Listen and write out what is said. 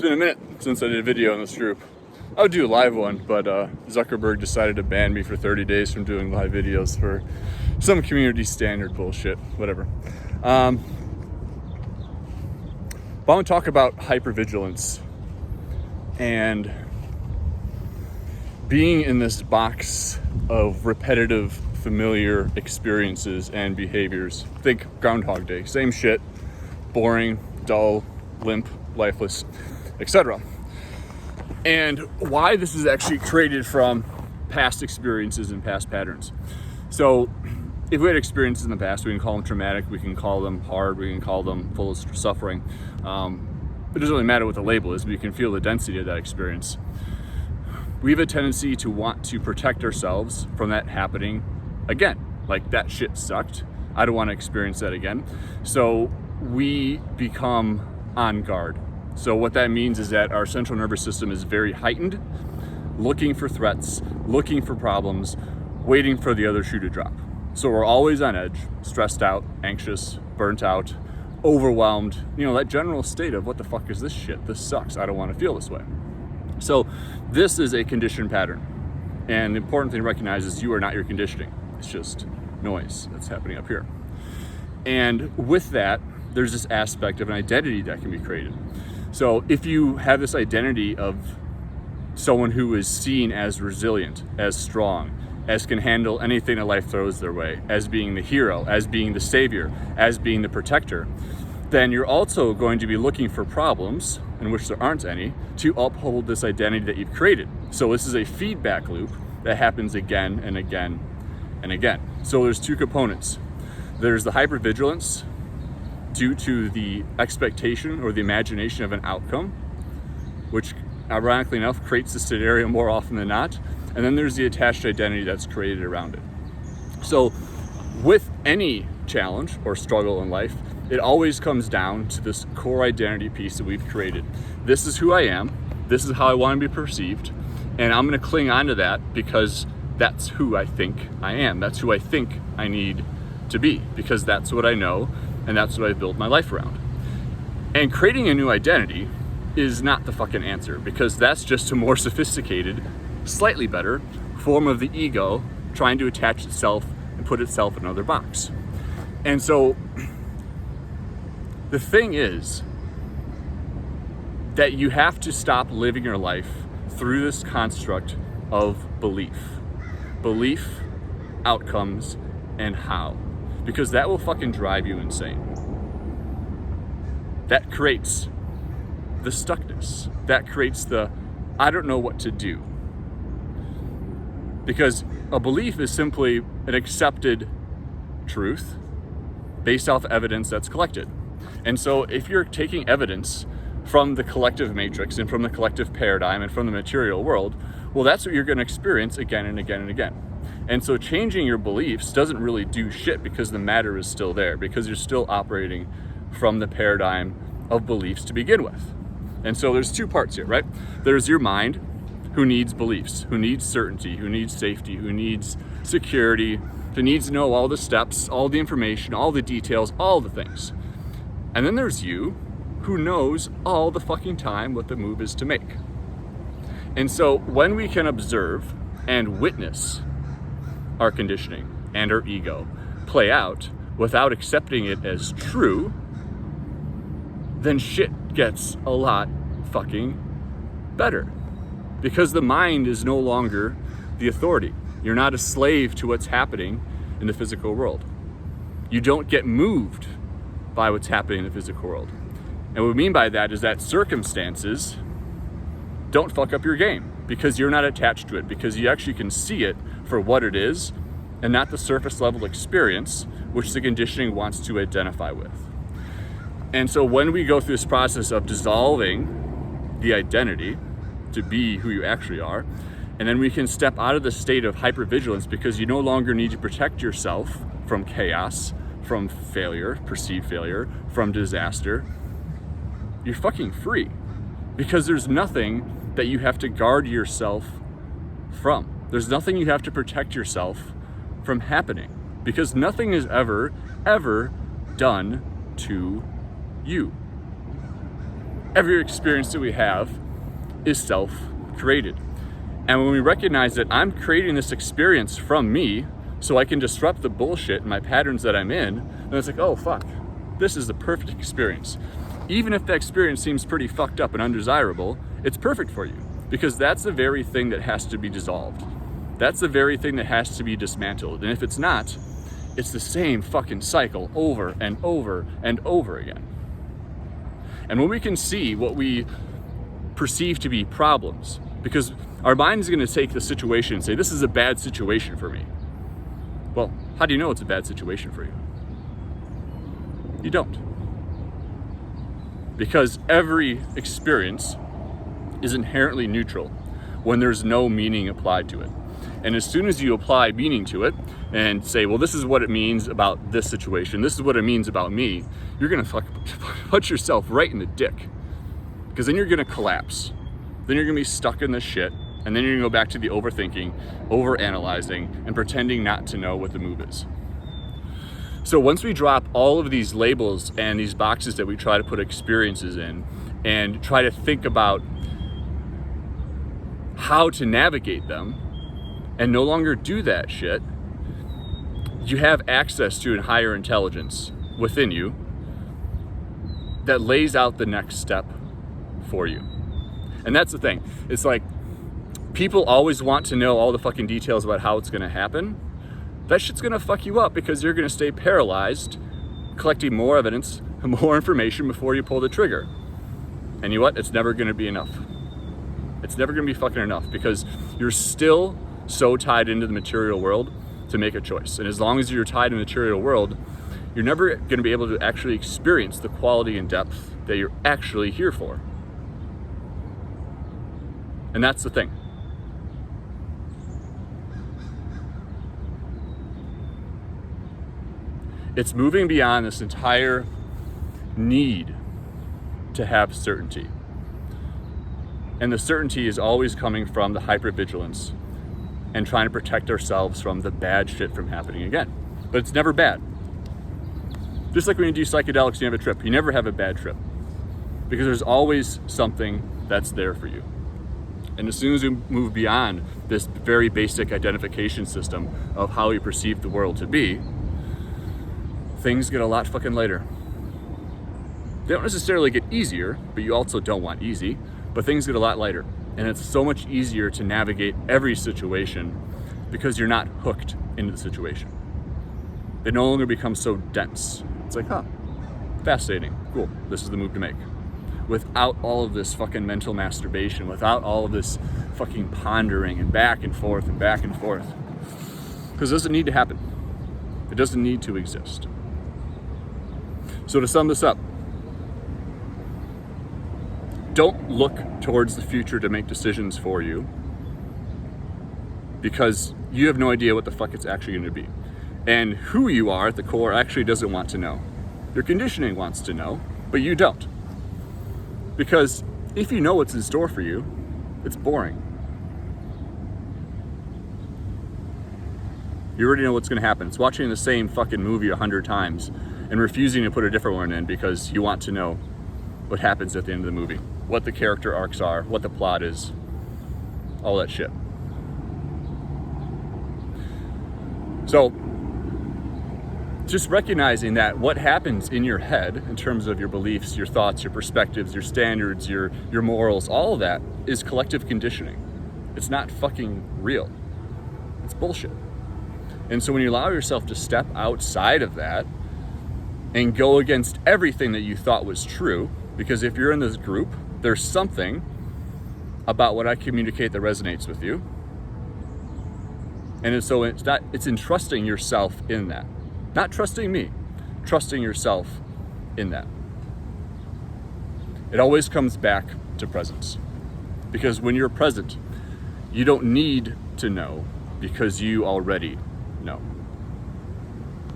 been a minute since I did a video in this group. I would do a live one, but Zuckerberg decided to ban me for 30 days from doing live videos for some community standard bullshit, whatever. But I want to talk about hypervigilance and being in this box of repetitive, familiar experiences and behaviors. Think Groundhog Day, same shit, boring, dull, limp, lifeless, etc. And why this is actually created from past experiences and past patterns. So if we had experiences in the past, we can call them traumatic, we can call them hard, we can call them full of suffering. It doesn't really matter what the label is, but you can feel the density of that experience. We have a tendency to want to protect ourselves from that happening again. Like, that shit sucked, I don't want to experience that again. So we become on guard. So what that means is that our central nervous system is very heightened, looking for threats, looking for problems, waiting for the other shoe to drop. So we're always on edge, stressed out, anxious, burnt out, overwhelmed, that general state of what the fuck is this shit? This sucks, I don't want to feel this way. So this is a conditioned pattern. And the important thing to recognize is you are not your conditioning. It's just noise that's happening up here. And with that, there's this aspect of an identity that can be created. So if you have this identity of someone who is seen as resilient, as strong, as can handle anything that life throws their way, as being the hero, as being the savior, as being the protector, then you're also going to be looking for problems, in which there aren't any, to uphold this identity that you've created. So this is a feedback loop that happens again and again and again. So there's two components. There's the hypervigilance, due to the expectation or the imagination of an outcome, which ironically enough creates the scenario more often than not. And then there's the attached identity that's created around it. So with any challenge or struggle in life, it always comes down to this core identity piece that we've created. This is who I am, this is how I want to be perceived, and I'm going to cling on to that because that's who I think I am. That's who I think I need to be, because that's what I know, and that's what I built my life around. And creating a new identity is not the fucking answer, because that's just a more sophisticated, slightly better form of the ego trying to attach itself and put itself in another box. And so the thing is that you have to stop living your life through this construct of belief, outcomes, and how. Because that will fucking drive you insane. That creates the stuckness. That creates the, I don't know what to do. Because a belief is simply an accepted truth based off evidence that's collected. And so if you're taking evidence from the collective matrix and from the collective paradigm and from the material world, well, that's what you're going to experience again and again and again. And so changing your beliefs doesn't really do shit, because the matter is still there, because you're still operating from the paradigm of beliefs to begin with. And so there's two parts here, right? There's your mind, who needs beliefs, who needs certainty, who needs safety, who needs security, who needs to know all the steps, all the information, all the details, all the things. And then there's you, who knows all the fucking time what the move is to make. And so when we can observe and witness our conditioning and our ego play out without accepting it as true, then shit gets a lot fucking better. Because the mind is no longer the authority. You're not a slave to what's happening in the physical world. You don't get moved by what's happening in the physical world. And what we mean by that is that circumstances don't fuck up your game, because you're not attached to it, because you actually can see it for what it is and not the surface level experience which the conditioning wants to identify with. And so when we go through this process of dissolving the identity to be who you actually are, and then we can step out of the state of hypervigilance, because you no longer need to protect yourself from chaos, from failure, perceived failure, from disaster, you're fucking free, because there's nothing that you have to guard yourself from. There's nothing you have to protect yourself from happening, because nothing is ever done to you. Every experience that we have is self-created. And when we recognize that I'm creating this experience from me so I can disrupt the bullshit and my patterns that I'm in, then it's like, oh fuck, this is the perfect experience. Even if that experience seems pretty fucked up and undesirable, it's perfect for you, because that's the very thing that has to be dissolved. That's the very thing that has to be dismantled. And if it's not, it's the same fucking cycle over and over and over again. And when we can see what we perceive to be problems, because our mind is going to take the situation and say, this is a bad situation for me. Well, how do you know it's a bad situation for you? You don't. Because every experience is inherently neutral when there's no meaning applied to it. And as soon as you apply meaning to it and say, well, this is what it means about this situation, this is what it means about me, you're going to punch yourself right in the dick. Because then you're going to collapse. Then you're going to be stuck in this shit. And then you're going to go back to the overthinking, overanalyzing, and pretending not to know what the move is. So once we drop all of these labels and these boxes that we try to put experiences in and try to think about how to navigate them and no longer do that shit, you have access to a higher intelligence within you that lays out the next step for you. And that's the thing. It's like, people always want to know all the fucking details about how it's going to happen. That shit's going to fuck you up, because you're going to stay paralyzed collecting more evidence and more information before you pull the trigger. And you know what? It's never going to be enough. It's never going to be fucking enough, because you're still so tied into the material world to make a choice. And as long as you're tied in the material world, you're never going to be able to actually experience the quality and depth that you're actually here for. And that's the thing. It's moving beyond this entire need to have certainty. And the certainty is always coming from the hypervigilance and trying to protect ourselves from the bad shit from happening again. But it's never bad. Just like when you do psychedelics and you have a trip, you never have a bad trip, because there's always something that's there for you. And as soon as we move beyond this very basic identification system of how we perceive the world to be, things get a lot fucking lighter. They don't necessarily get easier, but you also don't want easy, but things get a lot lighter. And it's so much easier to navigate every situation because you're not hooked into the situation. They no longer become so dense. It's like, fascinating, cool, this is the move to make. Without all of this fucking mental masturbation, without all of this fucking pondering and back and forth and back and forth. Because it doesn't need to happen. It doesn't need to exist. So to sum this up, don't look towards the future to make decisions for you, because you have no idea what the fuck it's actually going to be. And who you are at the core actually doesn't want to know. Your conditioning wants to know, but you don't. Because if you know what's in store for you, it's boring. You already know what's going to happen. It's watching the same fucking movie 100 times and refusing to put a different one in because you want to know what happens at the end of the movie, what the character arcs are, what the plot is, all that shit. So, just recognizing that what happens in your head in terms of your beliefs, your thoughts, your perspectives, your standards, your morals, all of that is collective conditioning. It's not fucking real. It's bullshit. And so when you allow yourself to step outside of that and go against everything that you thought was true, because if you're in this group, there's something about what I communicate that resonates with you. And so it's entrusting yourself in that. Not trusting me, trusting yourself in that. It always comes back to presence. Because when you're present, you don't need to know, because you already know.